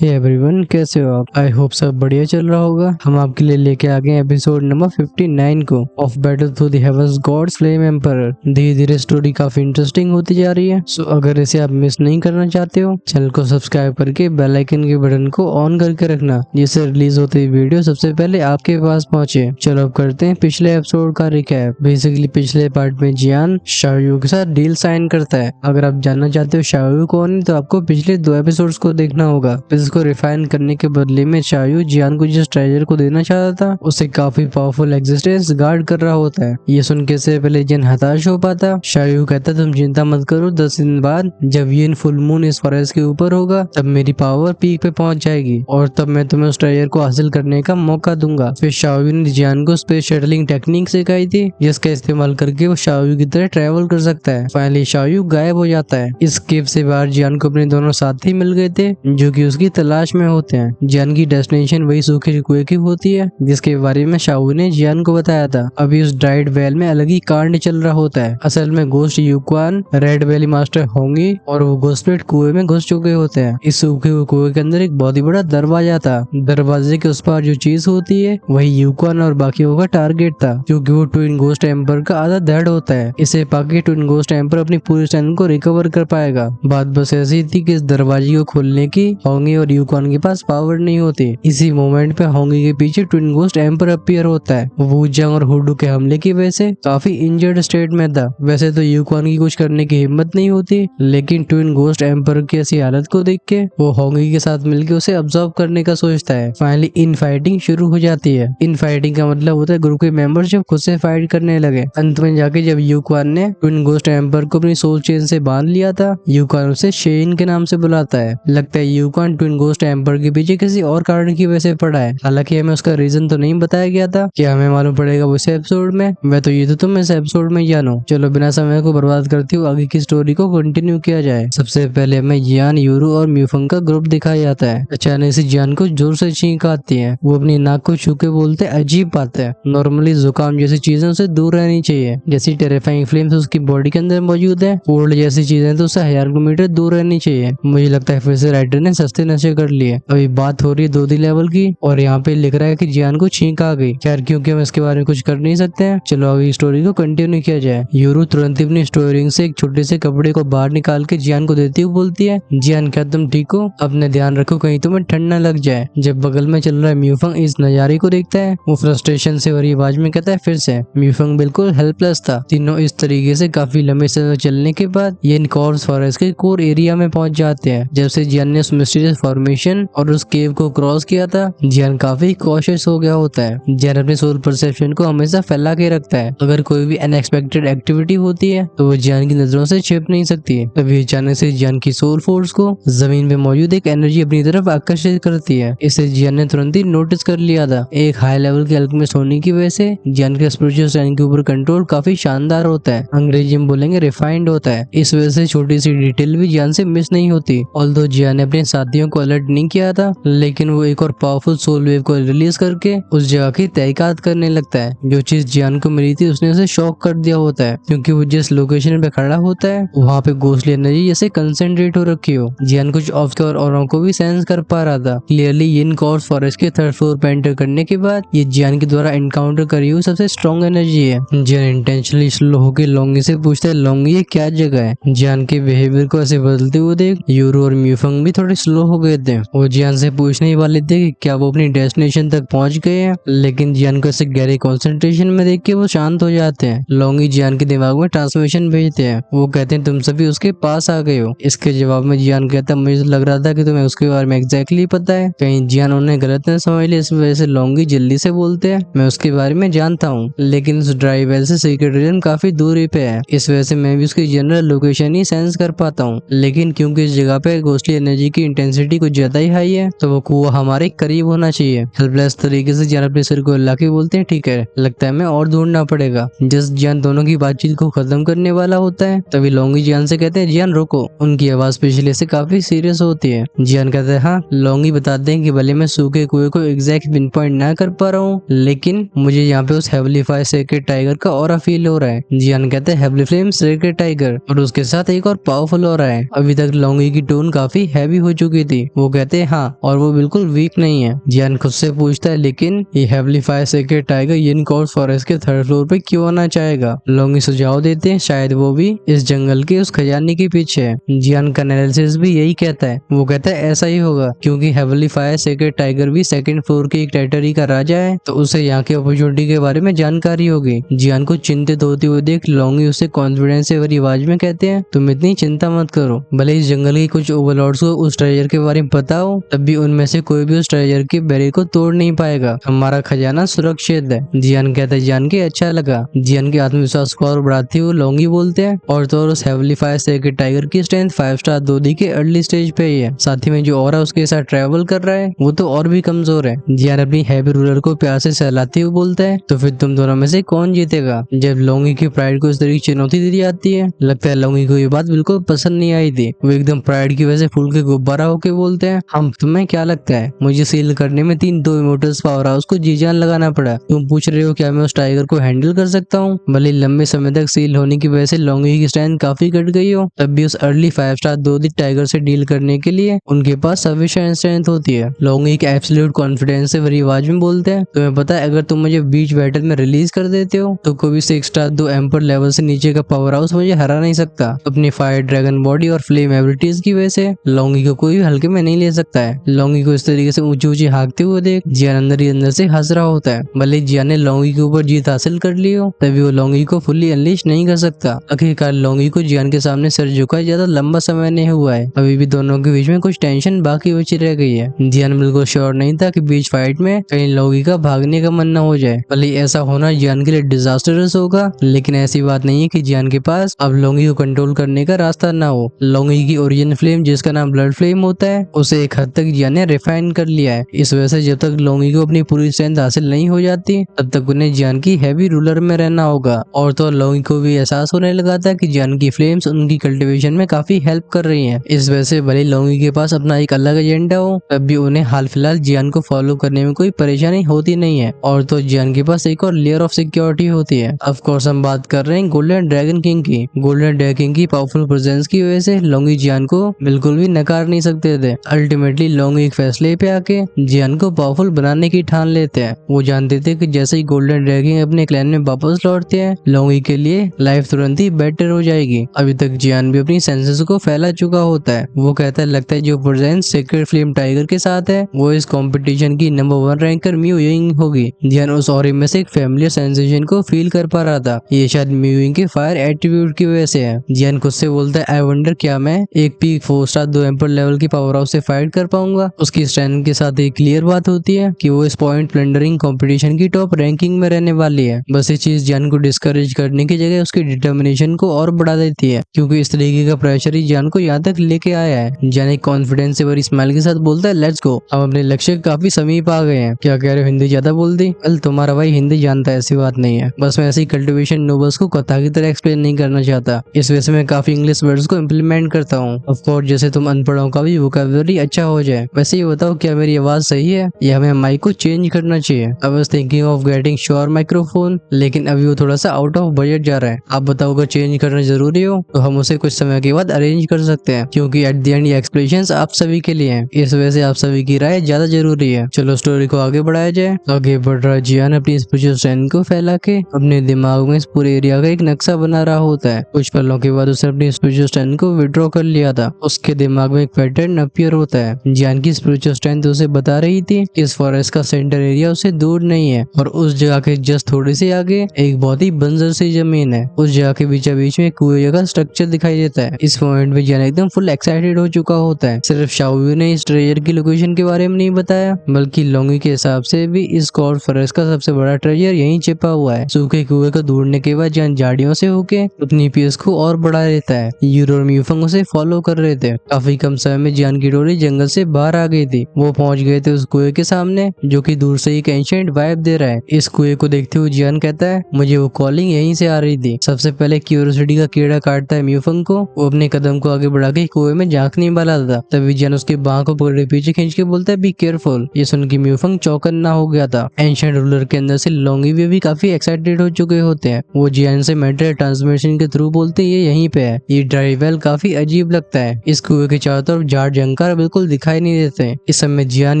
Hey everyone, कैसे हो आप? आई होप सब बढ़िया चल रहा होगा। हम आपके लिए लेके आ गए एपिसोड नंबर 59 को of battle through the heavens god's flame emperor. धीरे धीरे स्टोरी काफी इंटरेस्टिंग होती जा रही है। सो अगर इसे आप मिस नहीं करना चाहते हो, चैनल को सब्सक्राइब करके बेल आइकन के बटन को ऑन करके रखना, जिससे रिलीज होती वीडियो सबसे पहले आपके पास पहुंचे। चलो अब करते हैं पिछले एपिसोड का रिकैप। बेसिकली पिछले पार्ट में जियान शाओयू के साथ डील साइन करता है। अगर आप जानना चाहते हो शाओयू कौन है, तो आपको पिछले 2 एपिसोड्स को देखना होगा। इसको रिफाइन करने के बदले में शाओयू जियान को जिस ट्रेजर को देना चाहता था, उसे काफी पावरफुल एग्जिस्टेंस गार्ड कर रहा होता है। ये सुन के से पहले जियान हताश हो पाता। शाओयू कहता तुम चिंता मत करो, 10 दिन बाद जब ये फुल मून इस फॉरेस्ट के ऊपर होगा, तब मेरी पावर पीक पे पहुंच जाएगी और तब मैं तुम्हें उस ट्रेजर को हासिल करने का मौका दूंगा। फिर शाओयू ने जियान को स्पेस शटलिंग टेक्निक सिखाई थी, जिसका इस्तेमाल करके वो शाओयू की तरह ट्रेवल कर सकता है। फाइनली शाओयू गायब हो जाता है। इस केव से बाहर जियान को अपने दोनों साथी मिल गए थे, जो कि उसकी तलाश में होते हैं। जियान की डेस्टिनेशन वही सूखे कुएं की होती है, जिसके बारे में शाओयू ने जियान को बताया था। अभी उस ड्राइड वेल में अलग ही कांड चल रहा होता है। असल में घोस्ट यूक्वान, रेड वैली मास्टर होंगी और वो घोस्टप्लेट कुएं में घुस चुके होते हैं। इस सूखे हुए कुएं के अंदर एक बहुत ही बड़ा दरवाजा था। दरवाजे के उस पार जो चीज होती है, वही यूक्वान और बाकियों का टारगेट था, क्योंकि वो ट्विन घोस्ट एम्पर का आधा धड़ होता है। इसे पाके ट्विन घोस्ट एम्पर अपनी पूरी स्ट्रेंथ को रिकवर कर पाएगा। बात बस ऐसी थी कि इस दरवाजे को खोलने की होंगी और यूक्वान के पास पावर नहीं होती। इसी मोमेंट पे होंगी के पीछे ट्विन घोस्ट एम्पर अपीयर होता है। वू जंग और हुडू के हमले की वजह से काफी इंजर्ड स्टेट में था। वैसे तो यूक्वान की कुछ करने की हिम्मत नहीं होती, लेकिन ट्विन घोस्ट एम्पर की ऐसी हालत को देख के वो होंगी के साथ मिलकर उसे ऑब्जर्व करने का सोचता है। फाइनली इन फाइटिंग शुरू हो जाती है। इन फाइटिंग का मतलब होता है ग्रुप के मेंबर्स जब खुद से फाइट करने लगे। अंत में जाके जब यूक्वान ने ट्विन घोस्ट एम्पर को अपनी सोल चेन से बांध लिया था, यूक्वान उसे शेन के नाम से बुलाता है। लगता है यूक्वान ट्विन घोस्ट एम्पर के पीछे किसी और कारण की वजह से पड़ा है। हालांकि हमें उसका रीजन तो नहीं बताया गया था, कि हमें मालूम पड़ेगा उस एपिसोड में। मैं तो ये तो तुम इस एपिसोड में जानो। चलो बिना समय को बर्बाद करते हुए आगे की स्टोरी को कंटिन्यू किया जाए। सबसे पहले हमें जियान, यूरू और म्यूफंग का ग्रुप दिखाया जाता है। अचानक से जियान को जोर से छींक आती है। वो अपनी नाक को छू के बोलते अजीब बात है, नॉर्मली जुकाम जैसी चीजें उसे दूर रहनी चाहिए। जैसी टेरिफाइंग फ्लेम्स उसकी बॉडी के अंदर मौजूद है, कोल्ड जैसी चीजें तो उसे 1000 किलोमीटर दूर रहनी चाहिए। मुझे लगता है फिर से राइटर ने सस्ते नशे कर लिए। अभी बात हो रही है 2D लेवल की, और यहाँ पे लिख रहा है कि जियान को छींक आ गई। खैर, क्योंकि हम इसके बारे में कुछ कर नहीं सकते हैं, चलो अभी स्टोरी को कंटिन्यू किया जाए। यूरू तुरंत अपनी स्टोरी से एक छोटे से कपड़े को बाहर निकाल के जियान को देती हुई बोलती है, जियान क्या तुम ठीक हो? अपने ध्यान रखो, कहीं तुम्हें ठंड न लग जाए। जब बगल में चल रहा है म्यूफंग इस नजारे को देखता है, वो फ्रस्ट्रेशन से भरी आवाज में कहता है फिर से। म्यूफंग बिल्कुल हेल्पलेस था। तीनों इस तरीके से काफी लंबे समय चलने के बाद ये कॉर्स फॉरेस्ट के कोर एरिया में पहुंच जाते हैं। जब से जियान ने उस मिस्टीरियस फॉर्मेशन और उस केव को क्रॉस किया था, जियान काफी कॉशियस हो गया होता है। जियान अपने सोल परसेप्शन को हमेशा फैला के रखता है। अगर कोई भी अनएक्सपेक्टेड एक्टिविटी होती है, तो वो जियान की नजरों से छिप नहीं सकती। तभी अचानक से जियान की सोल फोर्स को जमीन पे मौजूद एक एनर्जी अपनी तरफ आकर्षित करती है। इसे जियान ने तुरंत ही नोटिस कर लिया था। एक हाई लेवल के अल्केमिस्ट होने की वजह से जियान के स्पिरिचुअल स्ट्रेंथ के ऊपर कंट्रोल काफी शानदार होता है। अंग्रेजी में बोलेंगे रिफाइंड होता है। इस वजह से छोटी सी डिटेल भी जियान से मिस नहीं होती। ऑल्दो जियान ने अपने साथियों को अलर्ट नहीं किया था, लेकिन वो एक और पावरफुल सोल वेव को रिलीज करके उस जगह की तहकीकात करने लगता है। जो चीज जियान को मिली थी उसने उसे शॉक कर दिया होता है, क्योंकि वो जिस लोकेशन पे खड़ा होता है वहाँ पे घोस्टली एनर्जी जैसे कंसेंट्रेट हो रखी हो। जियान कुछ ऑब्सक्योर औरों को भी सेंस कर पा रहा था। क्लियरली इन कॉर्स फॉरेस्ट के 3rd फ्लोर पे एंटर करने के बाद ये जियान के द्वारा एनकाउंटर करी हुई सबसे स्ट्रॉन्ग एनर्जी है। जियान इंटेंशनली स्लो होकर लोंगी से पूछता है, लोंगी ये क्या जगह है? जियान के बिहेवियर को ऐसे बदलते हुए देख यूरो और म्यूफंग भी थोड़े स्लो हो गए थे। वो जियान से पूछने ही वाले थे कि क्या वो अपनी डेस्टिनेशन तक पहुंच गए हैं, लेकिन जियान को ऐसे गहरे कंसंट्रेशन में देख के वो शांत हो जाते हैं। लोंगी जियान के दिमाग में ट्रांसमिशन भेजते हैं। वो कहते हैं तुम सभी उसके पास आ गए हो। इसके जवाब में जियान कहता है मुझे लग रहा था कि तुम्हें उसके बारे में एग्जैक्टली पता है। कहीं जियान उन्हें गलत न समझ ले, इस वजह से लोंगी जल्दी से बोलते हैं मैं उसके बारे में जानता हूँ, लेकिन उस ड्राई वेल से सीक्रेट रीजन काफी दूरी पे है। इस वजह से मैं भी उसकी जनरल लोकेशन ही सेंस कर पाता हूँ, लेकिन क्योंकि इस जगह पे घोस्टली एनर्जी की इंटेंसिटी कुछ ज्यादा ही हाई है, तो वो कुआं हमारे करीब होना चाहिए। हेल्पलेस तरीके से जियान अपने सिर को हिला के बोलते हैं ठीक है, लगता है हमें और ढूंढना पड़ेगा। जिस जियान दोनों की बातचीत को खत्म करने वाला होता है, तभी लोंगी जियान से कहते हैं जियान रोको। उनकी आवाज पिछले से काफी सीरियस होती है। जियान कहते हैं हाँ। लोंगी बताते हैं कि भले मैं सूखे कुएं को एग्जैक्ट पिन पॉइंट ना कर पा रहा हूँ, लेकिन मुझे यहाँ पे उस हेवली फायर सेक्रेट टाइगर का ऑरा फील हो रहा है। जियान कहते हैं हेवली फ्लेम सेक्रेट टाइगर, और उसके साथ एक और पावरफुल हो रहा है। अभी तक लोंगी की टोन काफी हैवी हो चुकी थी। वो कहते हैं हाँ, और वो बिल्कुल वीक नहीं है। जियान खुद से पूछता है लेकिन ये हेवली फायर सेक्रेट टाइगर येन गॉड्स फॉरेस्ट के थर्ड फ्लोर पे क्यों आना चाहेगा। लोंगी सुझाव देते हैं शायद वो भी इस जंगल के उस खजाने के पीछे है। जियान का एनालिसिस भी यही कहता है। वो कहता है ऐसा ही होगा क्योंकि हेवली फायर सेक्रेट टाइगर भी सेकंड फ्लोर के एक टेरिटरी का राजा है, तो उसे यहाँ की अपॉर्चुनिटी के बारे में जानकारी होगी। जियान को चिंतित होते हुए देख लोंगी उसे कॉन्फिडेंस से भरी आवाज में कहते हैं तुम इतनी चिंता मत करो, भले इस जंगल के कुछ ओवरलॉर्ड्स को उस ट्रेजर के बारे में पता हो, तब भी उनमें से कोई भी उस ट्रेजर की बैरियर को तोड़ नहीं पाएगा। हमारा खजाना सुरक्षित है। जियान कहता है जान के अच्छा लगा। जियान के आत्मविश्वास को और बढ़ाते हुए लोंगी बोलते हैं और तो और उस हेवली फायर सेक्रेट टाइगर की स्ट्रेंथ 5 स्टार 2D के अर्ली स्टेज पे ही है। साथ ही में जो और उसके साथ ट्रेवल कर रहा है वो तो और भी कमजोर है। जियान अपनी हैवी रूलर को प्यार से सहलाते हुए बोलता है तो फिर तुम दोनों में से कौन जीतेगा। जब लोंगी की प्राइड को इस तरीके की चुनौती दी जाती है, लगता है लोंगी को ये बात बिल्कुल पसंद नहीं आई थी। वो एकदम प्राइड की वजह से फूल के गुब्बारा होके बोलते हैं हम तुम्हें क्या लगता है मुझे सील करने में 2 इमोर्टल्स पावर हाउस को जी जान लगाना पड़ा। तुम पूछ रहे हो क्या मैं उस टाइगर को हैंडल कर सकता हूँ। भले लंबे समय तक सील होने की वजह से लोंगी की स्ट्रेंथ काफी घट गई हो, तब भी उस अर्ली 5 स्टार 2D टाइगर से डील करने के लिए उनके पास सफिशिएंट स्ट्रेंथ होती है। लोंगी एक एब्सोल्यूट कॉन्फिडेंस से भरी आवाज में बोलते हैं तुम्हें पता है अगर तुम मुझे बीच बैटल में रिलीज कर देते हो तो कोई भी 6 स्टार 2 एम्पर लेवल से नीचे का पावर हाउस मुझे हरा नहीं सकता। अपनी फायर ड्रैगन बॉडी और फ्लेम एबिलिटीज की वजह से लोंगी को कोई भी हल्के में नहीं ले सकता है। लोंगी को इस तरीके से ऊंची ऊंची हाँकते हुए देख जियान अंदर ही अंदर से हंस रहा होता है। भले जियान ने लोंगी के ऊपर जीत हासिल कर ली हो, तभी वो लोंगी को फुल्ली अनलीश नहीं कर सकता। आखिरकार लोंगी को जियान के सामने सर झुकाए ज्यादा लंबा समय नहीं हुआ है, अभी भी दोनों के बीच में कुछ टेंशन बाकी बची रह गई है। जियान बिल्कुल श्योर नहीं था कि बीच फाइट में कहीं लोंगी का भागने का मन न हो जाए। भले ऐसा होना जियान के लिए डिजास्टरस होगा, लेकिन ऐसी बात नहीं है कि जियान के पास अब लोंगी को कंट्रोल करने का रास्ता ना हो। लोंगी की ओरिजिन फ्लेम जिसका नाम ब्लड फ्लेम होता है उसे एक हद तक जियान ने रिफाइन कर लिया है। इस वजह से जब तक लोंगी को अपनी पूरी स्ट्रेंथ हासिल नहीं हो जाती तब तक उन्हें जियान की हैवी रूलर में रहना होगा। और तो लोंगी को भी एहसास होने लगा था कि जियान की फ्लेम्स उनकी कल्टीवेशन में काफी हेल्प कर रही हैं। इस वजह से भले लोंगी के पास अपना एक अलग एजेंडा हो, तब भी उन्हें हाल फिलहाल जियान को फॉलो करने में कोई परेशानी होती नहीं है। और तो जियान के पास एक और लेयर ऑफ सिक्योरिटी होती है। ऑफ कोर्स हम बात कर रहे हैं गोल्डन ड्रैगन किंग की। गोल्डन ड्रैगन किंग की पावरफुल प्रेजेंस की वजह से लोंगी जियान को बिल्कुल भी नकार नहीं सकते थे। अल्टीमेटली लोंगी एक फैसले पे आके जियान को पावरफुल बनाने की ठान लेते हैं। वो जानते थे कि जैसे ही गोल्डन ड्रैगन अपने क्लैन में वापस लौटते हैं लोंगी के लिए लाइफ तुरंत ही बेटर हो जाएगी। अभी तक जियान भी अपनी सेंसेस को फैला चुका होता है। वो कहता है लगता है जो प्रेजेंस सीक्रेट फ्लेम टाइगर के साथ है वो इस कंपटीशन की नंबर 1 रैंकर म्यू यिंग होगी। जियान उस ऑरी में से एक फैमिलियर सेंसेशन को फील कर पा रहा था। ये शायद म्यू यिंग के फायर एट्रीब्यूट की वजह से है। जियान खुद से बोलता है आई वंडर क्या मैं एक पीक 4 स्टार 2 एम्पर लेवल की पावर हाउस से फाइट कर पाऊंगा। उसकी स्ट्रेंथ के साथ एक क्लियर बात होती है कि वो इस पॉइंट प्लंडरिंग कंपटीशन की टॉप रैंकिंग में रहने वाली है। बस ये चीज जियान को डिस्करेज करने की जगह उसकी डिटर्मिनेशन को और बढ़ा देती है, क्योंकि इस तरीके का प्रेशर ही जियान को यहाँ तक लेके आया है। जियान एक कॉन्फिडेंस से भरी स्माइल के साथ बोलता है लेट्स गो, हम अपने लक्ष्य के काफी समीप आ गए हैं। क्या कह रहे हो, हिंदी ज्यादा बोल दी? कल तुम्हारा भाई हिंदी जानता है, ऐसी बात नहीं है। बस मैं ऐसी कल्टिवेशन नोबल्स को कथा की तरह एक्सप्लेन नहीं करना चाहता, इस वजह से मैं काफी इंग्लिश वर्ड्स को इम्प्लीमेंट करता हूँ। ऑफ कोर्स जैसे तुम अनपढ़ों का भी वोकैबुलरी अच्छा हो जाए। वैसे ये बताओ क्या मेरी आवाज सही है या हमें माइक को चेंज करना चाहिए? I was thinking of getting sure microphone, लेकिन अभी वो थोड़ा सा आउट ऑफ बजट जा रहा है। आप बताओ अगर चेंज करना जरूरी हो तो हम उसे कुछ समय के बाद अरेंज कर सकते हैं, क्योंकि एट द एंड ये एक्सप्लेनेशंस आप सभी के लिए हैं। इस वजह से आप सभी की राय ज्यादा जरूरी है। चलो स्टोरी को आगे बढ़ाया जाए। आगे बढ़ रहा जियान अपनी स्पिरिचुअल स्ट्रेंथ को फैला के अपने दिमाग में इस पूरे एरिया का एक नक्शा बना रहा होता है। कुछ पलों के बाद उसने अपनी स्पिरिचुअल स्ट्रेंथ को विड्रॉ कर लिया था। उसके दिमाग में एक पैटर्न अपीयर होता है। जियान की स्पिरिचुअल स्ट्रेंथ उसे बता रही थी कि इस फॉरेस्ट का सेंटर एरिया उससे दूर नहीं है और उस जगह के जस्ट थोड़े से आगे एक बहुत ही बंजर सी जमीन है। उस जगह के बीच बीच में कुएं जगह स्ट्रक्चर दिखाई देता है। इस पॉइंट में जियान एकदम फुल एक्साइटेड हो चुका होता है। सिर्फ शाओयू ने इस ट्रेजर की लोकेशन के बारे में नहीं बताया, बल्कि लोंगी के हिसाब से भी इस गॉड फॉरेस्ट का सबसे बड़ा ट्रेजर यहीं छिपा हुआ है। सूखे कुएं को ढूंढने के बाद जियान झाड़ियों से होके अपनी पेस को और बढ़ा देता है। यूरो और म्यूफंग उसे फॉलो कर रहे थे। काफी कम समय में जियान की टोली जंगल से बाहर आ गई थी। वो पहुंच गए थे उस कुएं के सामने जो कि दूर से एक एंशिएंट वाइब दे रहा है। इस कुएं को देखते हुए जियान कहता है मुझे वो कॉलिंग यहीं से आ रही थी। सबसे पहले क्यूरियोसिटी का कीड़ा काटता है म्यूफंग को। वो अपने कदम को आगे बढ़ा के कुएं में झांकने वाला था, तभी जियान उसके बाह को पकड़े पीछे खींच के बोलता है बी केयरफुल। ये सुन के म्यूफंग चौकन्ना हो गया था। एंशिएंट रूलर के अंदर से लोंगी भी काफी एक्साइटेड हो चुके होते हैं। वो जियान से मेंटल ट्रांसमिशन के थ्रू बोलते ये यहीं पे है। ये ड्राई वेल काफी अजीब लगता है। इस कुएं के चारों तरफ झाड़ जंगल अहंकार बिल्कुल दिखाई नहीं देते। इस समय जियान,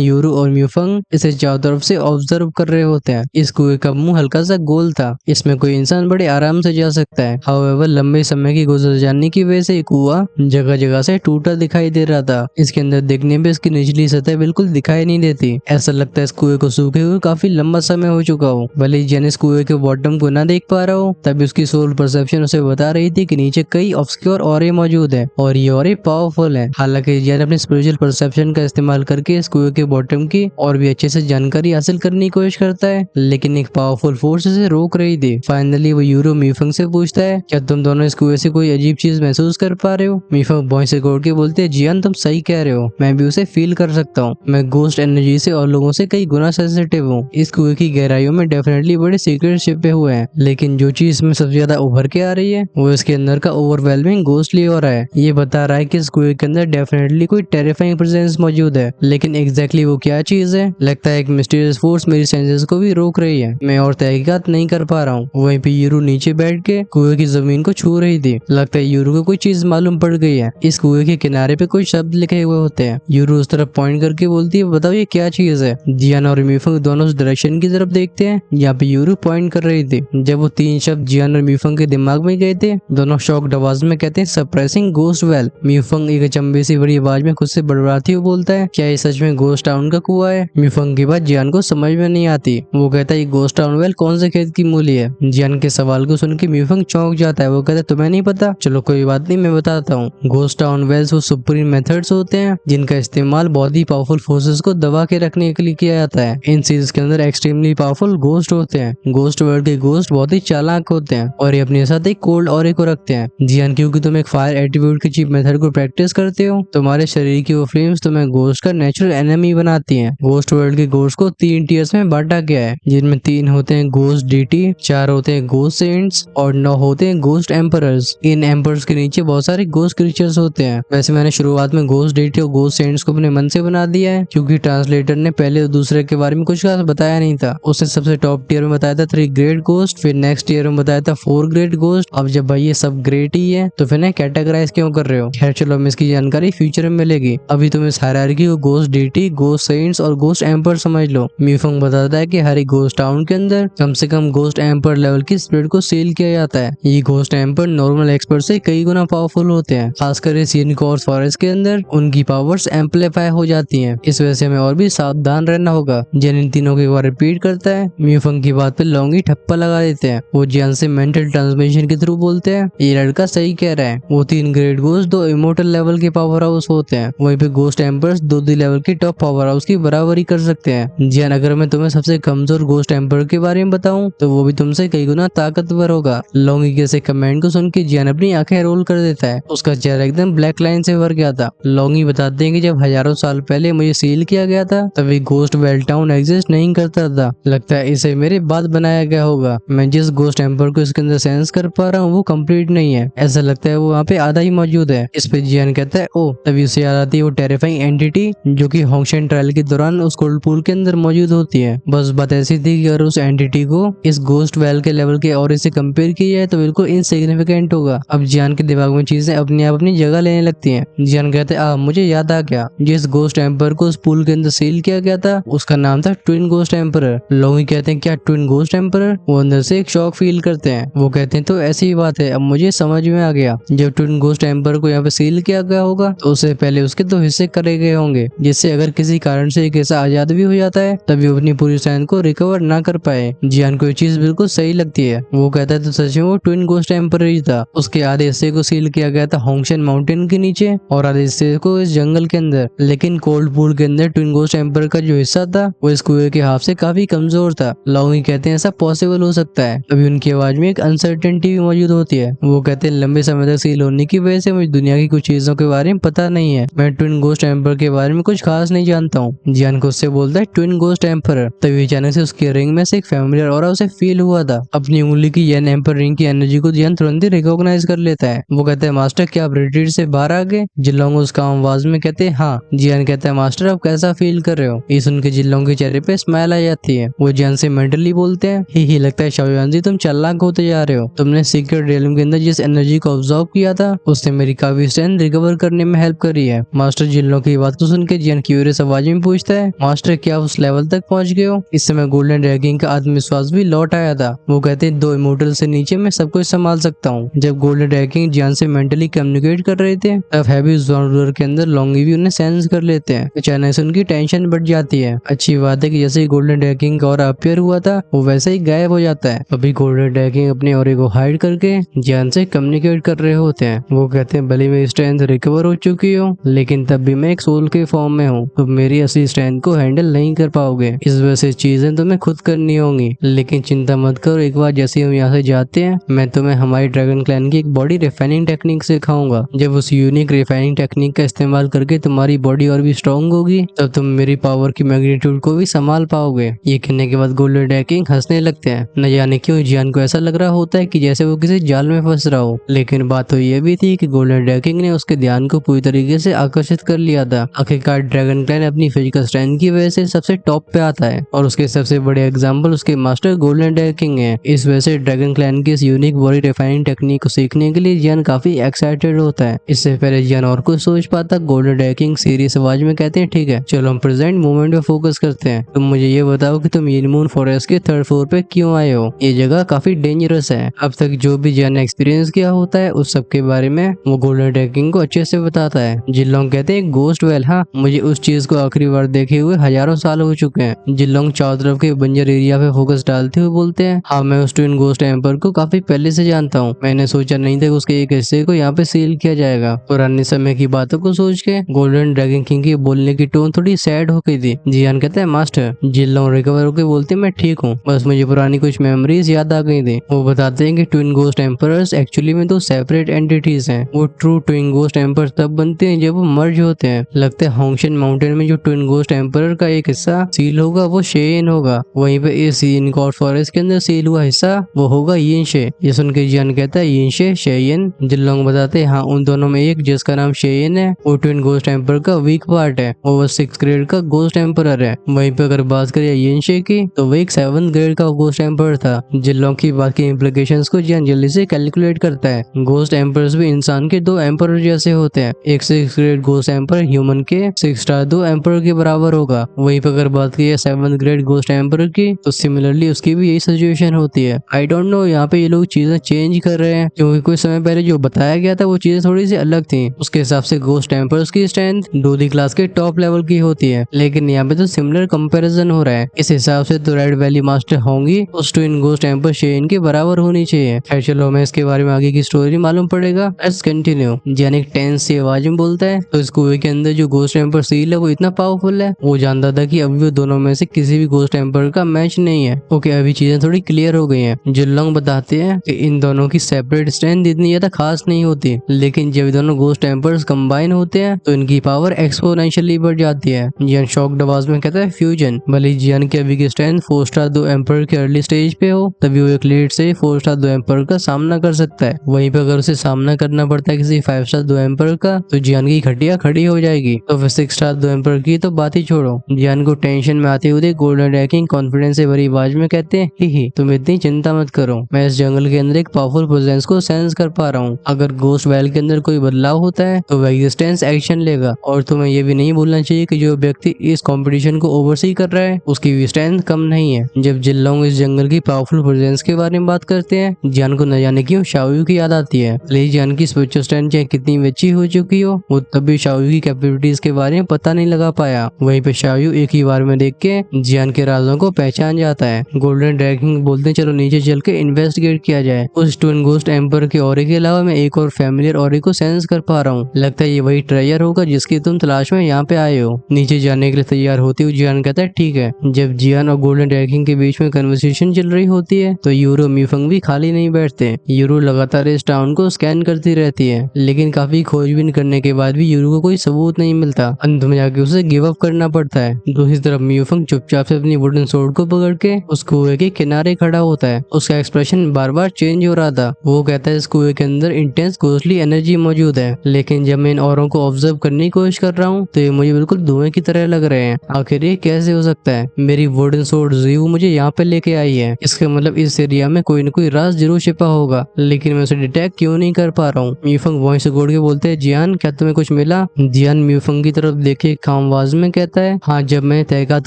यूरू और म्यूफंग इसे चारों तरफ से ऑब्जर्व कर रहे होते हैं। इस कुएं का मुंह हल्का सा गोल था, इसमें कोई इंसान बड़े आराम से जा सकता है। हाउएवर लंबे समय की गुजर जाने की वजह से कुआं जगह जगह से टूटा दिखाई दे रहा था। इसके अंदर देखने पे इसकी निचली सतह बिल्कुल दिखाई नहीं देती। ऐसा लगता है इस कुएं को सूखे हुए काफी लंबा समय हो चुका हो। भले ही जियान इस कुएं के बॉटम को ना देख पा रहा हो, तभी उसकी सोल परसेप्शन उसे बता रही थी कि नीचे कई ऑब्सक्योर ऑरे मौजूद है और ये ऑरे पावरफुल है। हालांकि जियान अपने स्पिरिचुअल परसेप्शन का इस्तेमाल करके इस कुएं के बॉटम की और भी अच्छे से जानकारी हासिल करने की कोशिश करता है, लेकिन एक पावरफुल फोर्स इसे रोक रही थी। फाइनली वो यूरो मीफंग से पूछता है, क्या तुम दोनों इस कुएं से कोई अजीब चीज महसूस कर पा रहे हो? मीफंग बॉय से गोड़ के बोलते हैं, जियान तुम सही कह रहे हो, मैं भी उसे फील कर सकता हूँ। मैं गोस्ट एनर्जी से और लोगों से कई गुना सेंसिटिव हूँ। इस कुएं की गहराइयों में डेफिनेटली बड़े सीक्रेट छिपे हुए हैं, लेकिन जो चीज इसमें सबसे ज्यादा उभर के आ रही है वो इसके अंदर का ओवरवेलमिंग घोस्टली हो रहा है। ये बता रहा है कि इस कुएं के अंदर डेफिनेटली कोई टेरिफाइंग प्रेजेंस मौजूद है, लेकिन एग्जैक्टली वो क्या चीज है? लगता है एक मिस्टीरियस फोर्स मेरी सेंसेस को भी रोक रही है। मैं और तहकीकात नहीं कर पा रहा हूँ। वहीं पे यूरू नीचे बैठ के कुएं की जमीन को छू रही थी। लगता है यूरू को कोई चीज मालूम पड़ गई है। इस कुएं के किनारे पे कुछ शब्द लिखे हुए होते हैं। यूरू उस तरफ पॉइंट करके बोलती है, बताओ ये क्या चीज है? जियान और मीफंग दोनों उस डायरेक्शन की तरफ देखते हैं यहाँ पे यूरू पॉइंट कर रही थी। जब वो तीन शब्द जियान और मीफंग के दिमाग में गए थे, दोनों शॉक्ड आवाज में कहते हैं, सप्रेसिंग गोस्ट वेल। मीफंग एक अचंभे से बड़ी आवाज में खुद से बड़बड़ाती हुई बोलता है, क्या ये सच में गोस्ट टाउन का कुआं है? मीफंग की बात जियान को समझ में नहीं आती। वो कहता है, ये गोस्ट टाउन वेल कौन से खेत की मूली है? जियान के सवाल को सुन के मीफंग चौंक जाता है। वो कहता है, तुम्हें नहीं पता? चलो कोई बात नहीं, मैं बताता हूँ। गोस्ट टाउन वेल्स वो सुप्रीम मेथड्स होते हैं जिनका इस्तेमाल बहुत ही पावरफुल फोर्सेस को दबा के रखने के लिए किया जाता है। इन सीरीज के अंदर एक्सट्रीमली पावरफुल गोस्ट होते हैं। गोस्ट वर्ल्ड के गोस्ट बहुत ही चालाक होते हैं और ये अपने साथ एक कोल्ड ऑरे को रखते हैं। जियान, क्योंकि तुम एक फायर एट्रीब्यूट की चीप मेथड को प्रैक्टिस करते हो, तुम्हारे शरीर की वो फ्लेम्स तुम्हें गोस्ट का नेचुरल एनिमी बनाती हैं। गोस्ट वर्ल्ड के गोस्ट को 3 टीयर्स में बांटा गया है, जिनमें 3 होते हैं गोस्ट डीटी, 4 होते हैं गोस्ट सेंट्स और 9 होते हैं गोस्ट एम्परर्स। इन एम्परर्स के नीचे बहुत सारे गोस्ट क्रीचर्स होते हैं। वैसे मैंने शुरुआत में गोस्ट डीटी और गोस्ट सेंट्स को अपने मन से बना दिया है, क्योंकि ट्रांसलेटर ने पहले और दूसरे के बारे में कुछ खास बताया नहीं था। उसने सबसे टॉप टियर में बताया था 3 ग्रेट गोस्ट, फिर नेक्स्ट ईयर में बताया था 4 ग्रेट गोस्ट। अब जब भाई ये सब ग्रेट ही है तो फिर कैटेगराइज क्यों कर रहे हो? खैर चलो, हमें इसकी जानकारी फ्यूचर में मिलेगी। अभी तुम इस हायरार्की को गोस्ट डीटी, गोस्ट सेंट्स और गोस्ट एम्पर समझ लो। मीफंग बताता है कि हर एक गोस्ट टाउन के अंदर कम से कम गोस्ट एम्पर लेवल की स्पिरिट को सील किया जाता है। ये गोस्ट एम्पर नॉर्मल एक्सपर्ट से कई गुना पावरफुल होते हैं। खासकर इस यूनिकॉर्न फॉरेस्ट के अंदर उनकी पावर्स एम्पलीफाई हो जाती हैं। इस वजह से हमें और भी सावधान रहना होगा। जिन इन तीनों के बार रिपीट करता है, मीफंग की बात पे लौंगी ठप्पा लगा देते हैं। वो जियान से मेंटल ट्रांसमिशन के थ्रू बोलते हैं, ये लड़का सही कह रहा है। वो 3 ग्रेट गोस्ट 2 इमोर्टल लेवल के पावर हाउस होते हैं। वहीं पे गोस्ट एम्पर्स 2 लेवल के टॉप पावर हाउस की बराबरी कर सकते हैं। जियान, अगर मैं तुम्हें सबसे कमजोर गोस्ट एम्पर के बारे में बताऊं तो वो भी तुमसे कई गुना ताकतवर होगा। लौंगी के से कमेंट को सुन के जियान अपनी आंखें रोल कर देता है। उसका चेहरा एकदम ब्लैक लाइन से भर गया था। लौंगी बताते हैं कि जब हजारों साल पहले मुझे सील किया गया था तभी गोस्ट वेल टाउन एग्जिस्ट नहीं करता था। लगता है इसे मेरे बाद बनाया गया होगा। मैं जिस गोस्ट एम्पर को इसके अंदर सेंस कर पा रहा हूँ वो कंप्लीट नहीं है। ऐसा लगता है वो वहाँ पे आधा ही मौजूद है। इस पे जियान कहता है, ओ, तभी उसे याद आती है वो टेरिफाइंग एंटिटी जो कि होंगशेन ट्रायल के दौरान उस कोल्ड पूल के अंदर मौजूद होती है। बस बात ऐसी थी कि अगर उस एंटिटी को इस गोस्ट वेल के लेवल के और इसे कंपेयर किया जाए तो बिल्कुल इनसिग्निफिकेंट होगा। अब जियान के दिमाग में चीजें अपने आप अपनी जगह लेने लगती हैं। जियान कहते हैं, मुझे याद आ गया, जिस गोस्ट एम्पर को उस पूल के अंदर सील किया गया था उसका नाम था ट्विन गोस्ट एम्परर। लोग कहते हैं, क्या ट्विन गोस्ट एम्परर? वो अंदर से एक शॉक फील करते हैं। वो कहते हैं, तो ऐसी ही बात है, अब मुझे समझ में आ गया। जब ट्विन गोस्ट एम्पर को यहाँ पे सील किया गया होगा तो उससे पहले उसके 2 हिस्से करे गए होंगे, जिससे अगर किसी कारण से एक हिस्सा आजाद भी हो जाता है तभी वो अपनी पूरी स्ट्रेंथ को रिकवर ना कर पाए। जियान को ये चीज बिल्कुल सही लगती है। वो कहता है, तो सच में वो ट्विन गोस्ट एम्परर ही था। उसके आधे हिस्से को सील किया गया था होंगशेन माउंटेन के नीचे और आधे हिस्से को इस जंगल के अंदर। लेकिन कोल्ड पूल के अंदर ट्विन गोस्ट एम्परर का जो हिस्सा था वो इस कुएं के हाफ से काफी कमजोर था। लॉन्गी कहते हैं, ऐसा पॉसिबल हो सकता है। अभी उनकी आवाज में एक अनसर्टेनिटी भी मौजूद होती है। वो कहते हैं, लंबे समय तक सील होने की वजह से मुझे दुनिया की कुछ चीजों के बारे में पता नहीं है। मैं ट्विन गोस्ट एम्परर के बारे में कुछ खास नहीं जानता हूँ। जियान को उससे बोलता है, ट्विन गोस्ट एम्परर। तभी अचानक से उसके रिंग में से एक फैमिलियर ऑरा उसे फील हुआ था। अपनी उंगली की येन एम्पर रिंग की एनर्जी को जियान तुरंत ही रिकॉग्नाइज कर लेता है। वो कहता है, मास्टर क्या आप रिट्रीट से बाहर आ गए? जिल्लोंग उसका आवाज में कहते हैं, हाँ। जियान कहता है, मास्टर आप कैसा फील कर रहे हो? ये सुन के जिल्लोंग के चेहरे पे स्माइल आ जाती है। वो जियान से मेंटली बोलते हैं, ही लगता है शाओयान जी तुम चालाक होते जा रहे हो। तुमने सीक्रेट रियल्म के अंदर जिस एनर्जी को ऑब्जर्व किया था उससे मेरी काफी स्ट्रेंथ रिकवर करने में हेल्प करी है। मास्टर जिनलोंग की बात को सुन के जियान क्यूरियस आवाज में पूछता है, मास्टर क्या उस लेवल तक पहुंच गए हो? इस समय गोल्डन ड्रैगन का आत्मविश्वास भी लौट आया था। वो कहते हैं 2 इमोर्टल से नीचे मैं सब कुछ संभाल सकता हूँ। जब गोल्डन ड्रैगन जियान से मेंटली कम्युनिकेट कर रहे थे तब हैवी जॉनर के अंदर लोंगी भी उन्हें सेंस कर लेते हैं। अचानक से उनकी टेंशन बढ़ जाती है। अच्छी बात है कि जैसे ही गोल्डन ड्रैगन का ऑरा अपीयर हुआ था वो वैसे ही गायब हो जाता है। अभी गोल्डन ड्रैगन अपने ऑरे को हाइड करके जियान से कम्युनिकेट कर रहे होते हैं। वो कहते हैं भले मेरी स्ट्रेंथ रिकवर हो चुकी हो लेकिन तब भी मैं एक सोल के फॉर्म में हूँ, तो मेरी असली स्ट्रेंथ को हैंडल नहीं कर पाओगे। इस वजह से चीजें तुम्हें खुद करनी होंगी। लेकिन चिंता मत करो, एक बार जैसे हम यहाँ से जाते हैं मैं तुम्हें हमारी ड्रैगन क्लैन की एक बॉडी रिफाइनिंग टेक्निक सिखाऊंगा। जब उस यूनिक रिफाइनिंग टेक्निक का इस्तेमाल करके तुम्हारी बॉडी और भी स्ट्रॉन्ग होगी तब तुम मेरी पावर की मैग्नीट्यूड को भी संभाल पाओगे। ये कहने के बाद गोल्डन ड्रैगन हंसने लगते हैं। न जाने क्यों जियान को ऐसा लग रहा होता है कि जैसे वो किसी जाल में फंस रहा हो। लेकिन बात तो ये भी थी कि गोल्डन ड्रैगन ने उसके ध्यान को पूरी तरीके से आकर्षित कर लिया था। आखिरकार ड्रैगन क्लैन अपनी फिजिकल स्ट्रेंथ की वजह से सबसे टॉप पे आता है और उसके सबसे बड़े एग्जाम्पल उसके मास्टर गोल्डन ड्रैगन है। इस वजह से ड्रैगन क्लैन की इस यूनिक बॉडी रिफाइनिंग टेक्निक को सीखने के लिए जियान काफी एक्साइटेड होता है। इससे पहले जियान और कुछ सोच पाता गोल्डन ड्रैगन सीरियस आवाज में कहते हैं, ठीक है चलो हम प्रेजेंट मोमेंट पे फोकस करते हैं। तुम मुझे ये बताओ कि तुम यूनिमून फॉरेस्ट के 3rd फ्लोर पे क्यों आए हो? ये जगह काफी डेंजरस है। अब तक जो भी जियान ने एक्सपीरियंस किया होता है उस सब के बारे में वो गोल्डन ड्रैगन को अच्छे से बताता है। जिनलोंग कहते हैं गोस्ट वेल, हाँ मुझे उस चीज को आखिरी बार देखे हुए हजारों साल हो चुके हैं। जिनलोंग चारों तरफ के बंजर एरिया पे फोकस डालते हुए बोलते हैं, हाँ मैं उस ट्विन गोस्ट एम्पर को काफी पहले से जानता हूँ। मैंने सोचा नहीं था कि उसके एक हिस्से को यहाँ पे सील किया जाएगा। पुराने समय की बातों को सोच के गोल्डन ड्रैगन किंग की बोलने की टोन थोड़ी सैड हो गई थी। जियान कहते हैं मास्टर। जिनलोंग रिकवर होकर बोलते मैं ठीक हूँ, बस मुझे पुरानी कुछ मेमोरीज याद आ गई थी। वो बताते हैं कि ट्विन गोस्ट एम्परर्स एक्चुअली में 2 सेपरेट एंटिटीज हैं। वो ट्रू ट्विन गोस्ट एम्पर तब बनते हैं जब वो मर्ज होते हैं। लगता है होंगशन माउंटेन में जो ट्विन गोस्ट एम्परर का एक हिस्सा सील होगा वो शेयन होगा, वहीं पे इस इनकॉर्ड फॉरेस्ट के अंदर सील हुआ हिस्सा वो होगा यिनशे। ये सुन के जियान कहता है यिनशे शेयन। जिनलोंग बताते हैं हाँ उन दोनों में एक जिसका नाम शेयन है वो ट्विन गोस्ट एम्पर का वीक पार्ट है। वो 6th ग्रेड का गोस्ट एम्परर है। वहीं पे अगर बात करें यिनशे की तो वो एक 7th ग्रेड का गोस्ट एम्परर था। जिनलोंग की बात की इम्प्लीकेशंस को जियान जल्दी से कैलकुलेट करता है। गोस्ट एम्परर्स भी इंसान के 2 एम्परर जैसे होते हैं। एक 6th grade ghost emperor human के 6 स्टार 2 एम्परर के बराबर होगा। वहीं पे अगर बात की 7th ग्रेड गोस्ट एम्परर की तो सिमिलरली उसकी भी यही सिचुएशन होती है। आई डोंट नो यहाँ पे ये लोग चीजें चेंज कर रहे हैं क्योंकि कुछ समय पहले जो बताया गया था वो चीजें थोड़ी सी अलग थी। उसके हिसाब से गोस्ट एम्परर्स की स्ट्रेंथ डोली क्लास के टॉप लेवल की होती है, लेकिन यहाँ पे तो सिमिलर कंपैरिजन हो रहा है। इस हिसाब से तो रेड वैली मास्टर होंगी उस ट्विन गोस्ट एम्पर शेयन के बराबर होनी चाहिए। खैर चलो हमें इसके बारे में आगे की स्टोरी मालूम पड़ेगा। Let's continue. जियान टेंस सी आवाज में बोलता है, तो इस कुएं के अंदर जो गोस्ट एम्पर सील है वो इतना पावरफुल है। वो जानता था कि अभी वो दोनों में से किसी भी गोस्ट एम्पर का मैच नहीं है। ओके अभी चीजें थोड़ी क्लियर हो गई हैं। जिनलोंग बताते हैं कि इन दोनों की सेपरेट स्ट्रेंथ इतनी ज्यादा खास नहीं होती, लेकिन जब दोनों गोस्ट एम्पर्स कंबाइन होते हैं तो इनकी पावर एक्सपोनेंशियली बढ़ जाती है। जियान शॉक्ड आवाज में कहता है फ्यूजन। भले जियान की अभी की स्ट्रेंथ 4 स्टार 2 एम्पर के अर्ली स्टेज पे हो तभी वो एक लीड से 4 स्टार 2 एम्पर का सामना कर सकता है। वहीं पे अगर उसे सामना करना पड़ता है किसी 5 स्टार 2 एम्पर का तो जियान की खटिया खड़ी हो जाएगी। तो फिर 6 स्टार 2 एम्पर की तो बात ही छोड़ो। जियान को टेंशन में आते हुए गोल्डन ड्रैगन कॉन्फिडेंस से भरी आवाज में कहते हैं, ही तुम इतनी चिंता मत करो, मैं इस जंगल के अंदर एक पावरफुल प्रेजेंस को सेंस कर पा रहा हूँ। अगर गोस्ट वेल के अंदर कोई बदलाव होता है तो वह एग्जिस्टेंस एक्शन लेगा। और तुम्हें ये भी नहीं भूलना चाहिए कि जो व्यक्ति इस कंपटीशन को ओवरसी कर रहा है उसकी भी स्ट्रेंथ कम नहीं है। जब जिनलोंग इस जंगल की पावरफुल प्रेजेंस के बारे में बात करते हैं जियान को न जाने क्यों शाओयू की याद आती है। ले जियान की स्पिरिचुअल स्ट्रेंथ चाहे कितनी भी अच्छी हो चुकी हो वो तब भी शाओयू की कैपेबिलिटीज के बारे में पता नहीं लगा पाया। वहीं पे शाओयू एक ही बार में देख के जियान के राजों को पहचान जाता है। गोल्डन ड्रैगन बोलते हैं चलो नीचे चल के इन्वेस्टिगेट किया जाए। उस ट्विन गोस्ट एम्पर के ऑरे के अलावा मैं एक और फैमिलियर ऑरे को सेंस कर पा रहा हूँ। लगता है ये वही ट्रेजर होगा जिसकी तुम तलाश में यहाँ पे आए हो। नीचे जाने के लिए तैयार होते हुए जियान कहता है ठीक है। जब जियान और गोल्डन ड्रैगन के बीच में कन्वर्सेशन चल रही होती है तो यूरो म्यूफंग भी खाली नहीं बैठते। यूरो लगातार इस टाउन को स्कैन करती रहती है, लेकिन काफी खोजबीन करने के बाद भी यूरो को कोई सबूत नहीं मिलता। अंत में जाके उसे गिव अप करना पड़ता है। दूसरी तरफ म्यूफंग चुपचाप से अपनी वुडन सोर्ड को पकड़ के उस कुएं के किनारे खड़ा होता है। उसका एक्सप्रेशन बार बार चेंज हो रहा था। वो कहता है इस कुएं के अंदर इंटेंस घोस्टली एनर्जी मौजूद है, लेकिन जब मैं इन औरों को ऑब्जर्व करने की कोशिश कर रहा हूँ तो ये मुझे बिल्कुल धुएं की तरह लग रहे हैं। आखिर ये कैसे हो सकता है? मेरी वुडन सोर्ड ज़ीऊ मुझे यहाँ पे लेके आई है, इसका मतलब इस एरिया में कोई न कोई राज जरूर छिपा होगा, लेकिन मैं उसे डिटेक्ट क्यों नहीं कर पा रहा हूँ। म्यूफंग वॉइस से गोड़ के बोलते हैं जियान क्या तुम्हें कुछ मिला। जियान म्यूफंग की तरफ देखे काम आवाज में कहता है, हाँ जब मैं तहकीकात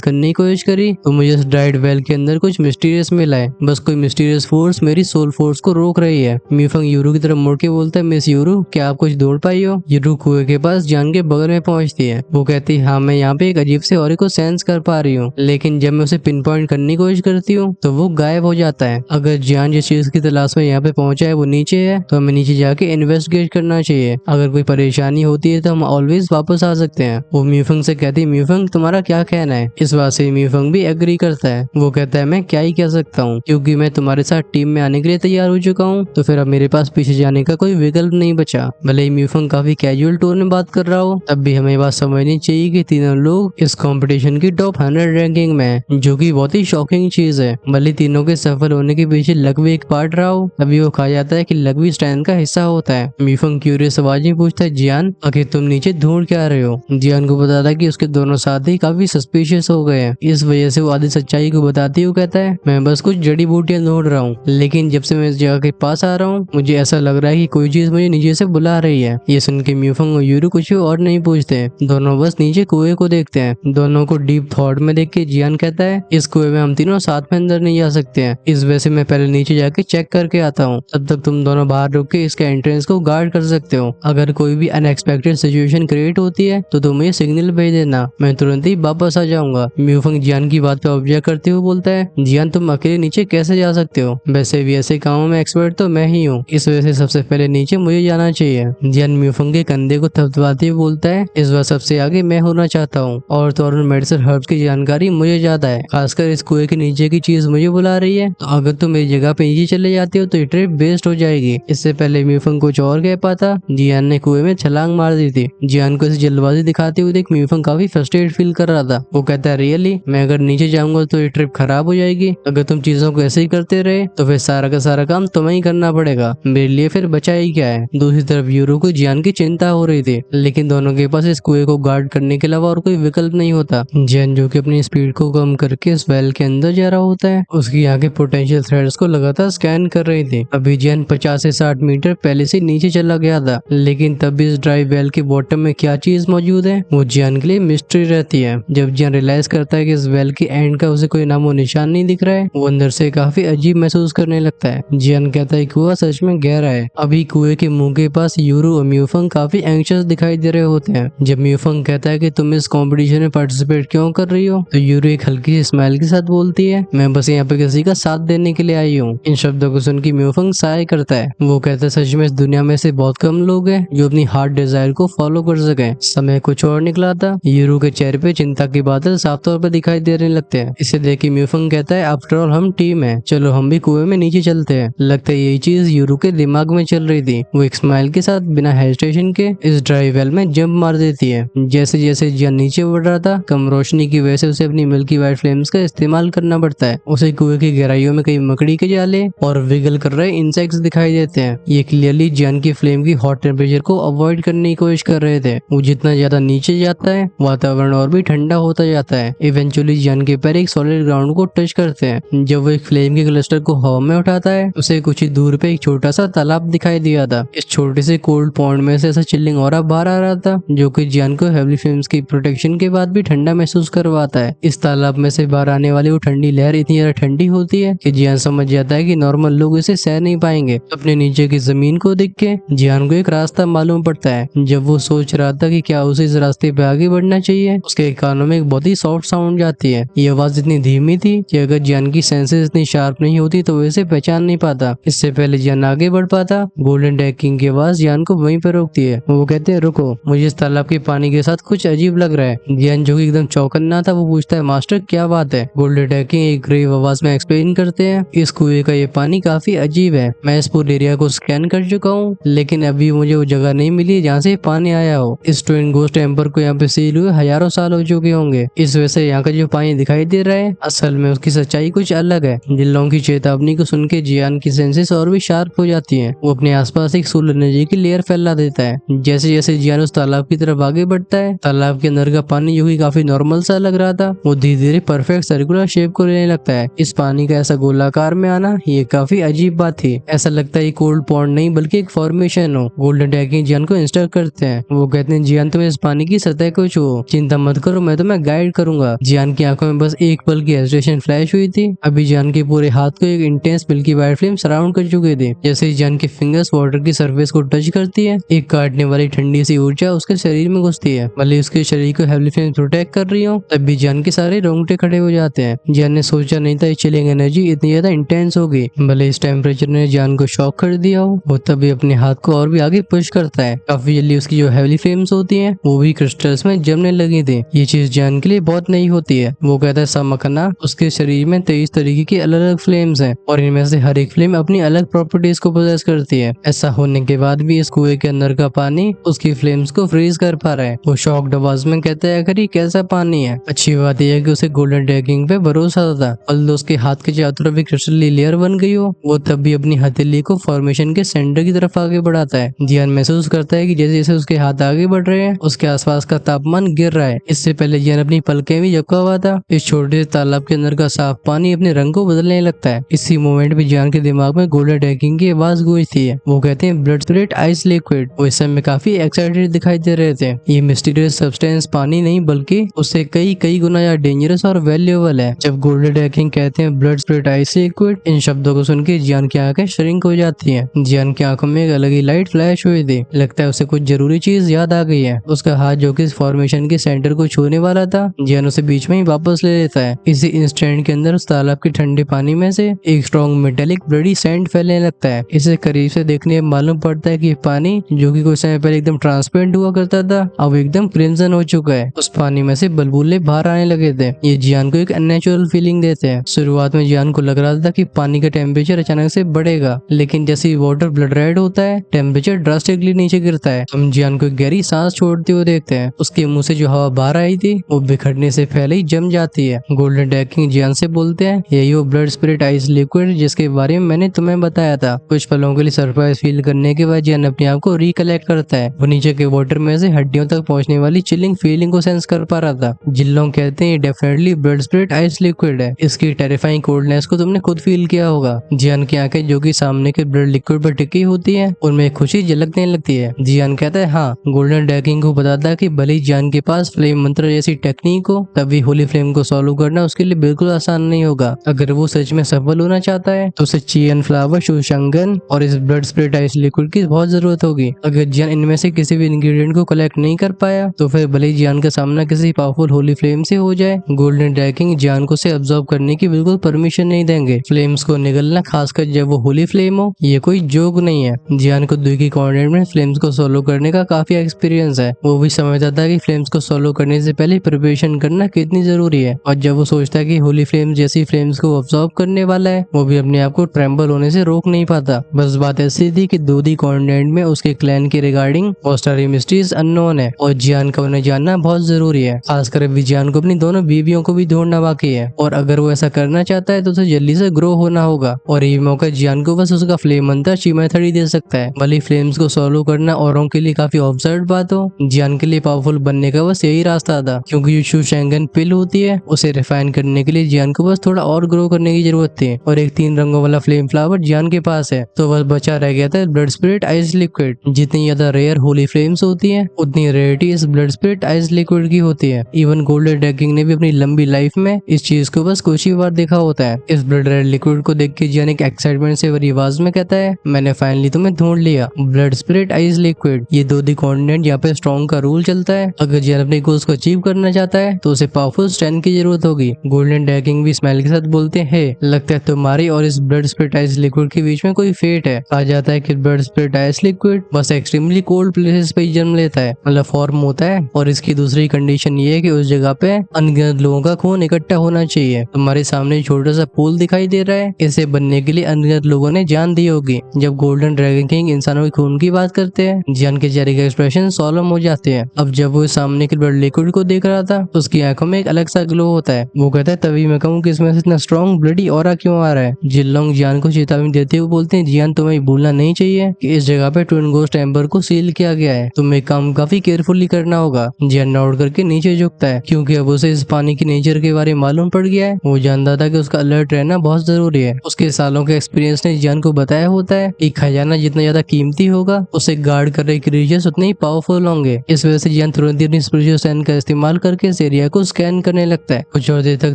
करने की कोशिश करी तो मुझे इस ड्राइड वेल के अंदर कुछ मिस्टीरियस मिला है। बस कोई मिस्टीरियस फोर्स मेरी सोल फोर्स को रोक रही है। म्यूफंग यूरू की तरफ मुड़ के बोलता है, मिस यूरू क्या आप कुछ दौड़ पाई हो? यूरू कुएं के पास जियान के बगल में पहुंचती है। वो कहती है, हाँ मैं यहाँ पे एक अजीब से ऑरे को सेंस कर पा रही हूँ, लेकिन जब मैं उसे पिन पॉइंट करने की कोशिश करती हूँ तो वो गायब हो जाता है। अगर जियान जिस चीज की तलाश में यहाँ पे पहुंचा है वो नीचे है तो हमें नीचे जाके इन्वेस्टिगेट करना चाहिए। अगर कोई परेशानी होती है तो हम ऑलवेज वापस आ सकते हैं। वो म्यूफंग से कहती है, म्यूफंग तुम्हारा क्या कहना है? इस बात से म्यूफंग भी एग्री करता है। वो कहता है, मैं क्या ही कह सकता हूँ, क्योंकि मैं तुम्हारे साथ टीम में आने के लिए तैयार हो चुका हूँ, तो फिर अब मेरे पास पीछे जाने का कोई विकल्प नहीं बचा। भले ही म्यूफंग काफी कैजुअल टोन में बात कर रहा हो, तब भी हमें बात समझनी चाहिए कि तीनों लोग इस कंपटीशन की टॉप 100 रैंकिंग में है, जो कि बहुत ही शॉकिंग चीज है। भले तीनों के सफल होने के पीछे लक भी एक पार्ट रहा हो, तभी वो कहा जाता है कि लक भी स्ट्रेंथ का हिस्सा होता है। म्यूफंग क्यूरियस आवाज में पूछता है, जियान आखिर तुम नीचे ढूंढ क्या रहे हो? जियान को बताता है कि उसके दोनों साथी काफी सस्पिशियस हो गए हैं। इस वजह से वो आधी सच्चाई को बताती हुए कहता है, मैं बस कुछ जड़ी बूटियां ढूंढ रहा हूँ, लेकिन जब से मैं इस जगह के पास आ रहा हूँ मुझे ऐसा लग रहा है कि कोई चीज मुझे नीचे से बुला रही है। ये सुन के म्यूफंग और यूरू कुछ और नहीं पूछते, दोनों बस नीचे कुएं को देखते हैं। दोनों को डीप थॉट में देख के जियान कहता है, इस कुएं में हम तीनों साथ में अंदर नहीं जा सकते हैं, इस वजह से मैं पहले नीचे जाके चेक करके आता हूँ, तब तक तुम दोनों बाहर रुक के इसके एंट्रेंस को गार्ड कर सकते हो। अगर कोई भी अनएक्सपेक्टेड सिचुएशन क्रिएट होती है तो तुम मुझे सिग्नल भेज देना, मैं तुरंत ही वापस आ जाऊंगा। म्यूफंग जियान की बात पे ऑब्जर्व करते हुए बोलता है, जियान तुम अकेले नीचे कैसे जा सकते हो? वैसे भी ऐसे कामों में एक्सपर्ट तो मैं ही हूँ, इस वजह से सबसे पहले नीचे मुझे जाना चाहिए। जियान म्यूफंग के कंधे को थपथपाते हुए बोलता है, इस बार सबसे आगे मैं होना चाहता हूँ, और तो और मेडिसिन हर्ब्स की जानकारी मुझे ज्यादा है, खासकर इस कुएं के नीचे की चीज मुझे बुला रही है, तो अगर तुम मेरी जगह पे नीचे चले जाते हो तो ये ट्रिप वेस्ट हो जाएगी। इससे पहले म्यूफंग कुछ और कह पाता, जियान ने कुएं में छलांग मार दी थी। जियान को इसे जल्दबाजी दिखाते हुए देख म्यूफंग काफी फ्रस्ट्रेटेड फील कर रहा था। वो कहता है, रियली मैं अगर नीचे जाऊंगा तो ये ट्रिप खराब हो जाएगी, अगर तुम चीजों को ऐसे ही करते रहे तो फिर सारा का सारा काम तुम्हें ही करना पड़ेगा, मेरे लिए फिर बचा ही क्या है। दूसरी तरफ यूरो को जियान की चिंता हो रही थी, लेकिन दोनों के पास इस कुएं को गार्ड करने के अलावा और कोई विकल्प नहीं होता। जियान जो कि अपनी स्पीड को कम करके इस वेल के अंदर जा रहा होता है, उसकी आंखें पोटेंशियल थ्रेड्स को लगातार स्कैन कर रही थी। अभी जियान 50 से 60 मीटर पहले से नीचे चला गया था, लेकिन तब भी इस ड्राई वेल के बॉटम में क्या चीज मौजूद है वो जियान के लिए मिस्ट्री रहती है। जब जियान रियलाइज करता है कि इस वेल के एंड का उसे कोई नामो निशान नहीं दिख रहा है, वो अंदर से काफी अजीब महसूस करने लगता है। जियान कहता है कुआं सच में गहरा है। अभी कुएं के मुंह के पास यूरू और म्यूफंग काफी एंग्शियस दिखाई दे रहे होते हैं। जब म्यूफंग कहता है कि तुम इस कंपटीशन में पार्टिसिपेट क्यों कर रही हो, तो यूरू एक हल्की सी स्माइल के साथ बोलती है, मैं बस यहाँ पे किसी का साथ देने के लिए आई हूँ। इन शब्दों को सुन के म्यूफंग साय करता है। वो कहता है, सच में इस दुनिया में से बहुत कम लोग हैं जो अपनी हार्ट डिजायर को फॉलो कर सके। समय कुछ और निकला था। यूरू के चेहरे पे चिंता के बादल साफ तौर पर दिखाई देने लगते हैं। इसे देख के म्यूफंग कहता है, आफ्टर ऑल हम टीम है, चलो हम भी कुएं में नीचे चलते हैं। लगता है यही चीज यूरू के दिमाग में चल रही थी। वो एक स्माइल के साथ बिना हेजिटेशन के इस ड्राई वेल में जंप मार देती है। जैसे जैसे जियान नीचे बढ़ रहा था, कम रोशनी की वजह से उसे अपनी मिल्की वाइट फ्लेम्स का इस्तेमाल करना पड़ता है। उसे कुएं की गहराइयों में कई मकड़ी के जाले और विगल कर रहे इंसेक्ट्स दिखाई देते हैं। ये क्लियरली जियान की फ्लेम की हॉट टेम्परेचर को अवॉइड करने की कोशिश कर रहे थे। वो जितना ज्यादा नीचे जाता है वातावरण और भी ठंडा होता जाता है। इवेंचुअली जियान के पैर एक सॉलिड ग्राउंड को टच करते हैं। जब वो एक फ्लेम के क्लस्टर को हवा में उठाता है, उसे कुछ ही दूर पे एक छोटा सा तालाब दिखाई दिया था। इस छोटे से कोल्ड पॉन्ड में से ऐसा चिल्लिंग ऑरा बाहर आ रहा था, जो कि जियान को हेवली फ्लेम्स की प्रोटेक्शन के बाद भी ठंडा महसूस करवाता है। इस तालाब में से बाहर आने वाली वो ठंडी लहर इतनी ज्यादा ठंडी होती है कि जियान समझ जाता है कि नॉर्मल लोग इसे सह नहीं पाएंगे। अपने नीचे की जमीन को देख के जियान को एक रास्ता मालूम पड़ता है। जब वो सोच रहा था कि क्या उसे इस रास्ते पे आगे बढ़ना चाहिए, उसके कानों में एक बहुत ही सॉफ्ट साउंड जाती है। ये आवाज इतनी धीमी थी कि अगर जियान की सेंसेस इतनी शार्प नहीं होती तो वो इसे पहचान नहीं पाता। इससे पहले जियान आगे बढ़ पाता, गोल्डन डैकिंग की आवाज जियान को वहीं पर रोकती है। वो कहते हैं, रुको, मुझे इस तालाब के पानी के साथ कुछ अजीब लग रहा है। जियान जो कि एकदम चौकन्ना था, वो पूछता है, मास्टर क्या बात है? गोल्डन डैकिंग एक ग्रेव आवाज में एक्सप्लेन करते हैं, इस कुएं का ये पानी काफी अजीब है। मैं इस पूरे एरिया को स्कैन कर चुका हूँ, लेकिन अभी मुझे वो जगह नहीं मिली जहाँ से पानी आया हो। इस ट्विन गोस्ट टेम्पर को यहाँ पे सील हुए हजारों साल हो चुके होंगे। इस वजह से यहाँ का जो पानी दिखाई दे रहा है, असल में उसकी सच्चाई कुछ अलग है। जिन लोगों की चेतावनी को सुन के जियान की सेंसेस और भी शार्प हो जाती हैं। वो अपने आसपास एक सोलर एनर्जी की लेयर फैला देता है। जैसे जैसे जियान उस तालाब की तरफ आगे बढ़ता है, तालाब के अंदर का पानी जो कि काफी नॉर्मल सा लग रहा था, वो धीरे धीरे परफेक्ट सर्कुलर शेप को लेने लगता है। इस पानी का ऐसा गोलाकार में आना ये काफी अजीब बात थी। ऐसा लगता है कोल्ड पॉन्ड नहीं बल्कि एक फॉर्मेशन हो। गोल्डन डैकिंग जियान को इंस्ट्रक्ट कर करते हैं। वो कहते हैं जियान तुम इस पानी की सतह को छुओ, चिंता मत करो, मैं तुम्हें गाइड करूंगा। जियान की आंखों में बस एक पल की हेजिटेशन फ्लैश हुई थी। अभी जियान के पूरे हाथ को एक intense milky white flame surround कर चुके थे। जैसे ही जियान की फिंगर्स वाटर की सरफेस को टच करती है, एक काटने वाली ठंडी सी ऊर्जा उसके शरीर में घुसती है। भले उसके शरीर को हेवली फ्लेम प्रोटेक्ट कर रही हो, तब भी जियान के सारे रोंगटे खड़े हो जाते हैं। जियान ने सोचा नहीं था चिलिंग एनर्जी इतनी ज्यादा इंटेंस होगी। भले इस टेम्परेचर ने जियान को शॉक कर दिया हो, वो तभी अपने हाथ को और भी आगे पुश करता है। काफी जल्दी उसकी जो हेवली फ्लेम्स होती हैं वो भी क्रिस्टल्स में जमने लगी थी। ये चीज जियान के लिए बहुत नई होती है। वो कहता है समकना उसके शरीर में 23 तरीके की अलग अलग फ्लेम्स हैं और इनमें से हर एक फ्लेम अपनी अलग प्रॉपर्टीज को पोजेस करती है। ऐसा होने के बाद भी इस कुएं के अंदर का पानी उसकी फ्लेम्स को फ्रीज कर पा रहा है। वो शॉक्ड आवाज में कहता है आखिर ये कैसा पानी है। अच्छी बात यह है कि उसे गोल्डन ड्रैगिंग पे भरोसा था। ऑल्दो उसके हाथ के चारों तरफ एक क्रिस्टल लेयर बन गई हो, वो तब भी अपनी हथेली को फॉर्मेशन के सेंटर की तरफ आगे बढ़ाता है। जियान महसूस करता है कि जैसे जैसे उसके हाथ आगे बढ़ रहे हैं, उसके आसपास का तापमान गिर रहा है। इससे पहले जियान अपनी पलकें भी झपका हुआ था। इस छोटे से तालाब के अंदर का साफ पानी अपने रंग को बदलने लगता है। इसी मोमेंट में जियान के दिमाग में गोल्डन ड्रैगिंग की आवाज गूंजती है। वो कहते हैं ब्लड स्पिरिट आइस लिक्विड। वो इस समय काफी एक्साइटेड दिखाई दे रहे थे। ये मिस्टीरियस सब्सटेंस पानी नहीं बल्कि उससे कई गुना ज्यादा डेंजरस और वैल्यूएबल है। जब गोल्डन ड्रैगिंग कहते हैं ब्लड स्पिरिट आइस लिक्विड, इन शब्दों को सुन के जियान की आंखें श्रिंक हो जाती हैं। जियान की आंखों में एक अलग ही लाइट फ्लैश हुई थी। लगता है उसे कुछ जरूरी चीज याद आ गई है। उसका हाथ जो कि फॉर्मेशन के सेंटर को छूने वाला था, जियान उसे बीच में ही वापस ले लेता है। इसी इंस्टेंट के अंदर उस तालाब के ठंडे पानी में से एक स्ट्रॉन्ग मेटेलिक ब्लडी सेंट फैलने लगता है। इसे करीब से देखने में मालूम पड़ता है कि पानी जो कि कुछ समय पहले एकदम ट्रांसपेरेंट हुआ करता था, अब एकदम क्रिम्सन हो चुका है। उस पानी में से बुलबुले बाहर आने लगे थे। ये जियान को एक अननेचुरल फीलिंग देते हैं। शुरुआत में जियान को लग रहा था कि पानी का टेम्परेचर अचानक से बढ़ेगा, लेकिन जैसे ही वाटर ब्लड रेड होता है, टेम्परेचर ड्रास्टिकली नीचे गिरता है। हम जियान को गहरी सांस छोड़ते हुए देखते हैं। उसके मुंह से जो हवा बाहर आई थी वो बिखरने से पहले ही जम जाती है। गोल्डन ड्रैगिंग जियान से बोलते हैं यही वो ब्लड स्पिरिट आइस लिक्विड जिसके बारे में मैंने तुम्हें बताया था। कुछ पलों के लिए सरप्राइज फील करने के बाद जियान अपने आप को रिकलेक्ट करता है। वो नीचे के वाटर में से हड्डियों तक पहुंचने वाली चिलिंग फीलिंग को सेंस कर पा रहा था। जिन लोग कहते हैं ये definitely blood spirit ice liquid है। इसकी टेरिफाइंग कोल्डनेस को तुमने खुद फील किया होगा। जियान की आंखें जो कि सामने के ब्लड लिक्विड पर टिकी होती है, उनमें खुशी झलकने लगती है। जियान कहता है हाँ। गोल्डन ड्रैगिंग को बताता है कि भले ही जियान के पास फ्लेम मंत्र जैसी टेक्निक हो, तभी होली फ्लेम को सॉल्व करना उसके लिए बिल्कुल आसान नहीं होगा। अगर वो सच में सफल होना चाहता है तो उसे चियन फ्लावर, शूशंगन और इस ब्लड स्पिरिट आइस लिक्विड की बहुत जरूरत होगी। अगर जियान इनमें से किसी भी इंग्रेडिएंट को कलेक्ट नहीं कर पाया तो फिर भले ही जियान का सामना किसी पावरफुल होली फ्लेम से हो जाए, गोल्डन ड्रैगिंग जियान को से अब्सॉर्ब करने की बिल्कुल परमिशन नहीं देंगे। फ्लेम्स को निगलना, खासकर जब वो होली फ्लेम हो, ये कोई जोक नहीं है। जियान को दुई की कॉर्डिनेट में फ्लेम्स को सोलो करने का काफी एक्सपीरियंस है। वो भी समझता था कि फ्लेम्स को सोलो करने से पहले प्रिपरेशन करना कितनी जरूरी है। और जब वो सोचता है कि होली फ्लेम जैसी फ्लेम्स को अब्सॉर्ब करने वाला है, वो भी अपने आप को ट्रेम्बल होने से रोक नहीं पाता। बस बात ऐसी थी कि दूधी कॉर्डिनेट में उसके क्लैन के रिगार्डिंग बहुत सारी मिस्ट्रीज अननोन है और जियान का उन्हें जानना बहुत जरूरी है। खासकर अभी जियान को अपनी दोनों बीवियों को भी ढूंढना बाकी है और अगर वो ऐसा करना चाहता है तो उसे जल्दी से ग्रो होना होगा और ये मौका जियान को बस उसका फ्लेम मंत्र ची मेथड ही दे सकता है। भले फ्लेम्स को सोलो करना औरों के लिए काफी ऑब्सर्ड बात हो, जियान के लिए पावरफुल बनने का बस यही रास्ता था। क्योंकि जो शूशंगन पिल होती है उसे रिफाइन करने के लिए जियान को बस थोड़ा और ग्रो करने की जरूरत थी और एक 3 रंगों वाला फ्लेम फ्लावर जियान के पास है, तो बस बचा रह गया था ब्लड स्पिरिट आइस लिक्विड। जितनी ज्यादा रेयर होली फ्लेम्स होती है उतनी रेयरिटी इस ब्लड स्पिरिट आइस लिक्विड की होती है। इवन गोल्डन ड्रैगिंग ने भी अपनी लंबी लाइफ में इस चीज को बस कुछ ही बार देखा होता है। इस ब्लड रेड लिक्विड को देख के जियान एक एक्साइटमेंट से भरी आवाज में कहता है मैंने फाइनली तुम्हें ढूंढ लिया, ब्लड स्पिरिट आइस लिक्विड। ये दो दी कॉन्टिनेंट यहाँ पे स्ट्रॉन्ग का रूल चलता है। अगर जियान अपने गोल्स को अचीव करना चाहता है तो उसे पावरफुल स्ट्रेंथ की जरूरत होगी। गोल्डन ड्रैगिंग भी स्माइल के साथ बोलते हैं लगता है तुम्हारी और इस ब्लड स्पिरिट आइस लिक्विड के बीच में कोई फेट है। कहा जाता है कि ब्लड स्पिरिट आइस लिक्विड बस एक्सट्रीमली कोल्ड प्लेसेस पे ही जन्म लेता है, मतलब फॉर्म होता है। और इसकी दूसरी कंडीशन ये है कि उस जगह पे अनगिनत लोगों का खून इकट्ठा होना चाहिए। तुम्हारे सामने छोटा सा पूल दिखाई दे रहा है, इसे बनने के लिए अनगिनत लोगों ने जान दी होगी। जब गोल्डन ड्रैगन किंग इंसानों के खून की बात करते हैं, जियान के चेहरे के एक्सप्रेशन सोलम हो जाते हैं। अब जब वो सामने के ब्लड लिक्विड को देख रहा था, उसकी आंखों में एक अलग सा ग्लो होता है। वो कहता है तभी मैं कहूँ कि इसमें से इतना स्ट्रॉन्ग ब्लडी ऑरा क्यों आ रहा है। जिनलोंग जियान को चेतावनी देते हुए बोलते हैं जियान तुम्हें भूलना नहीं चाहिए कि इस जगह पे ट्विन गोस्ट एम्बर को सील किया गया है, तुम्हें काम काफी केयरफुली करना होगा। जियान नोट करके नीचे झुकता है क्योंकि अब उसे इस पानी की नेचर के बारे में मालूम पड़ गया है। वो जानता था कि उसका अलर्ट रहना बहुत जरूरी है। उसके सालों के एक्सपीरियंस ने जियान को बताया होता है कि खजाना जितना ज्यादा कीमती होगा, उसे गार्ड कर रहे क्रीचर्स उतने ही पावरफुल होंगे। इस वजह से जियान तुरंत ही अपनी स्पिरिचुअल स्टैंड का इस्तेमाल करके इस एरिया को स्कैन करने लगता है। कुछ और देर तक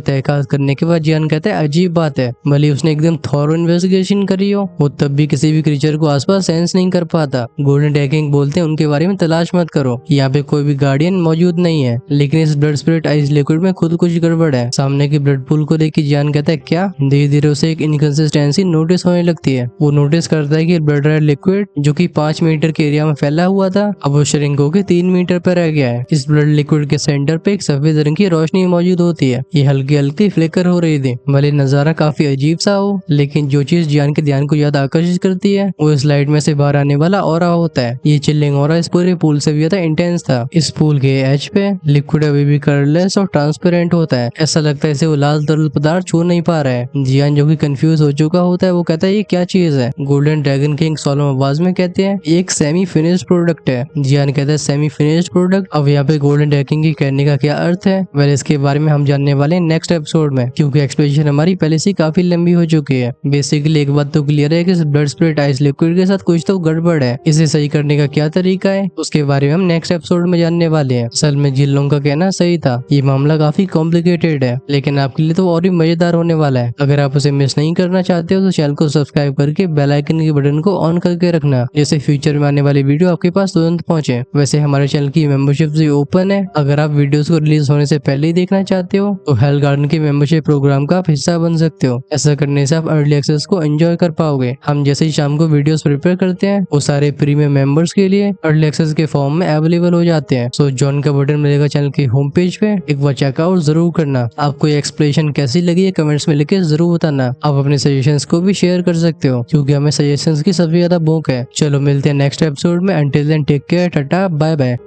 तहकीकात करने के बाद जियान कहता है अजीब बात है, भले उसने एकदम थॉरो इन्वेस्टिगेशन करी हो, वो तब भी किसी भी क्रीचर को आसपास सेंस नहीं कर पाता। गोल्डन ड्रैगन बोलते हैं उनके बारे में तलाश मत करो, यहाँ पे कोई भी गार्डियन मौजूद नहीं है। लेकिन इस ब्लड स्पिरिट आइस लिक्विड में खुद कुछ गड़बड़ है। सामने की ब्लड पूल को देख के जियान कहता है क्या। धीरे धीरे उसे एक इनकंसिस्टेंसी नोटिस होने लगती है। वो नोटिस करता है कि ब्लड रेड लिक्विड जो कि 5 मीटर के एरिया में फैला हुआ था, अब वो श्रिंक होकर 3 मीटर पर रह गया है। इस ब्लड लिक्विड के सेंटर पे एक सफेद रंग की रोशनी मौजूद होती है। ये हल्की हल्की फ्लिकर हो रही थी। भले नजारा काफी अजीब सा हो, लेकिन जो चीज जियान के ध्यान को ज्यादा आकर्षित करती है वो इस लाइट में से बाहर आने वाला ऑरा होता है। ये चिल्लिंग ऑरा इस पूरे पूल से भी ज्यादा इंटेंस था। इस पूल के एज पे लिक्विड अभी भी कलरलेस और ट्रांसपेरेंट होता है। ऐसा लगता है इसे वो लाल तरल पदार्थ छू नहीं पा रहा है। जियान जो कि कंफ्यूज हो चुका होता है वो कहता है ये क्या चीज है। गोल्डन ड्रैगन किंग सोलम आवाज में कहते हैं ये एक सेमी फिनिश्ड प्रोडक्ट है। जियान कहता है सेमी फिनिश्ड प्रोडक्ट। अब यहाँ पे गोल्डन ड्रैगन की कहने का क्या अर्थ है, वेल इसके बारे में हम जानने वाले हैं नेक्स्ट एपिसोड में, क्योंकि एक्सप्लेनेशन हमारी पहले से काफी लंबी हो चुकी है। बेसिकली एक बात तो क्लियर है कि इस ब्लड स्पिरिट आइस लिक्विड के साथ कुछ तो गड़बड़ है। इसे सही करने का क्या तरीका है उसके बारे में हम नेक्स्ट एपिसोड में जानने वाले हैं। असल में जिन लोगों का कहना सही था, ये मामला काफी कॉम्प्लिकेटेड है, लेकिन आपके लिए तो और भी मजेदार होने वाला है। अगर आप उसे मिस नहीं करना चाहते हो तो चैनल को सब्सक्राइब करके बेल आइकन के बटन को ऑन करके रखना, जैसे फ्यूचर में आने वाली वीडियो आपके पास तुरंत पहुंचे। वैसे हमारे चैनल की मेंबरशिप भी ओपन है। अगर आप वीडियोस को रिलीज होने से पहले ही देखना चाहते हो तो हेल गार्डन के मेंबरशिप प्रोग्राम का आप हिस्सा बन सकते हो। ऐसा करने से आप अर्ली एक्सेस को एंजॉय कर पाओगे। हम जैसे ही शाम को वीडियोस प्रिपेयर करते हैं वो सारे प्रीमियम मेंबर्स के लिए अर्ली एक्सेस के फॉर्म में अवेलेबल हो जाते हैं। सो जॉइन का बटन मिलेगा चैनल के होम पेज पे, एक बार चेकआउट जरूर करना। आपको ये एक्सप्लेनेशन कैसी लगी है कमेंट्स में लिख जरूर बताना। आप अपने सजेशंस को भी शेयर कर सकते हो, क्योंकि हमें सजेशंस की सबसे ज्यादा भूख है। चलो मिलते हैं नेक्स्ट एपिसोड में। Until then take care, tata bye bye.